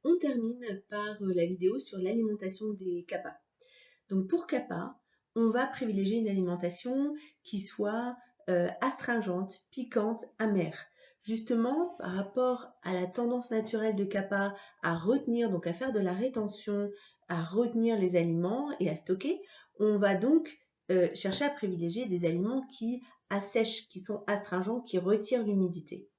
On termine par la vidéo sur l'alimentation des CAPA. Donc pour CAPA, on va privilégier une alimentation qui soit astringente, piquante, amère. Justement, par rapport à la tendance naturelle de CAPA à retenir, donc à faire de la rétention, à retenir les aliments et à stocker, on va donc chercher à privilégier des aliments qui assèchent, qui sont astringents, qui retirent l'humidité.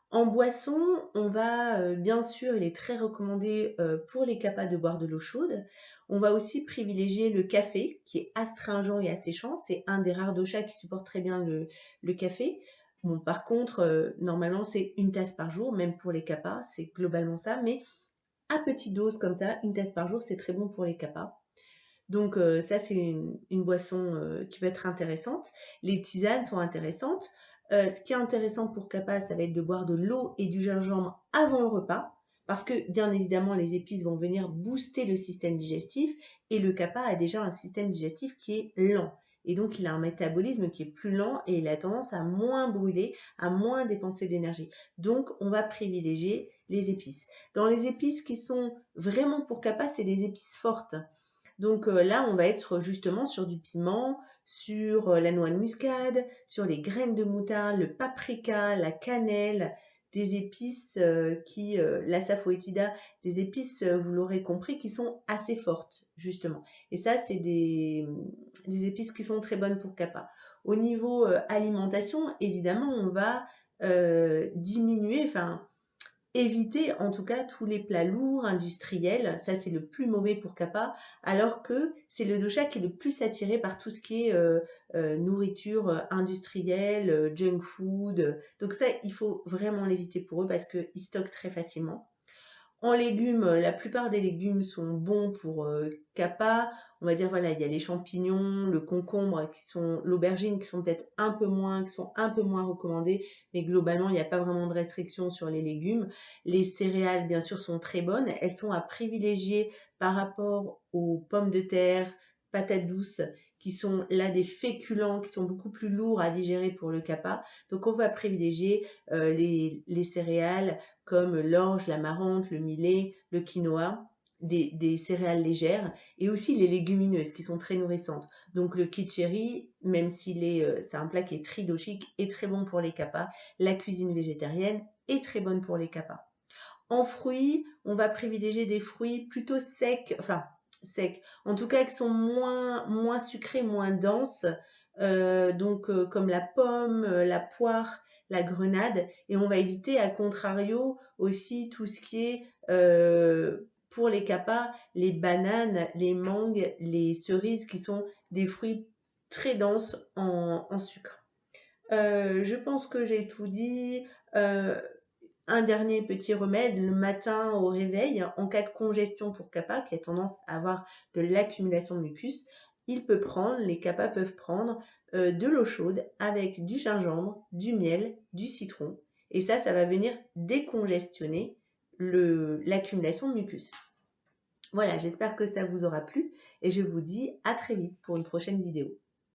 En boisson, on va, bien sûr, il est très recommandé pour les CAPA de boire de l'eau chaude. On va aussi privilégier le café, qui est astringent et asséchant. C'est un des rares doshas qui supporte très bien le café. Bon, par contre, normalement, c'est une tasse par jour, même pour les CAPA, c'est globalement ça. Mais à petite dose comme ça, une tasse par jour, c'est très bon pour les CAPA. Donc ça, c'est une boisson qui peut être intéressante. Les tisanes sont intéressantes. Ce qui est intéressant pour CAPA, ça va être de boire de l'eau et du gingembre avant le repas, parce que bien évidemment, les épices vont venir booster le système digestif, et le CAPA a déjà un système digestif qui est lent. Et donc, il a un métabolisme qui est plus lent et il a tendance à moins brûler, à moins dépenser d'énergie. Donc, on va privilégier les épices. Dans les épices qui sont vraiment pour CAPA, c'est des épices fortes. Donc là, on va être justement sur du piment, sur la noix de muscade, sur les graines de moutarde, le paprika, la cannelle, des épices la Safoetida, des épices, vous l'aurez compris, qui sont assez fortes, justement. Et ça, c'est des épices qui sont très bonnes pour CAPA. Au niveau alimentation, évidemment, on va diminuer, enfin, éviter en tout cas tous les plats lourds, industriels, ça c'est le plus mauvais pour CAPA, alors que c'est le dosha qui est le plus attiré par tout ce qui est nourriture industrielle, junk food. Donc ça, il faut vraiment l'éviter pour eux parce qu'ils stockent très facilement. En légumes, la plupart des légumes sont bons pour CAPA. On va dire, voilà, il y a les champignons, le concombre, l'aubergine qui sont peut-être un peu moins, qui sont un peu moins recommandés, mais globalement, il n'y a pas vraiment de restriction sur les légumes. Les céréales, bien sûr, sont très bonnes. Elles sont à privilégier par rapport aux pommes de terre, patates douces, qui sont là des féculents qui sont beaucoup plus lourds à digérer pour le CAPA. Donc, on va privilégier les céréales comme l'orge, l'amarante, le millet, le quinoa, des céréales légères, et aussi les légumineuses qui sont très nourrissantes. Donc le kitcheri, même c'est un plat qui est tridoshique, est très bon pour les CAPA. La cuisine végétarienne est très bonne pour les CAPA. En fruits, on va privilégier des fruits plutôt secs, enfin secs, en tout cas qui sont moins sucrés, moins denses, comme la pomme, la poire, la grenade, et on va éviter à contrario aussi tout ce qui est pour les CAPA, les bananes, les mangues, les cerises qui sont des fruits très denses en sucre. Je pense que j'ai tout dit. Un dernier petit remède, le matin au réveil, en cas de congestion pour CAPA, qui a tendance à avoir de l'accumulation de mucus, les CAPA peuvent prendre de l'eau chaude avec du gingembre, du miel, du citron. Et ça va venir décongestionner l'accumulation de mucus. Voilà, j'espère que ça vous aura plu et je vous dis à très vite pour une prochaine vidéo.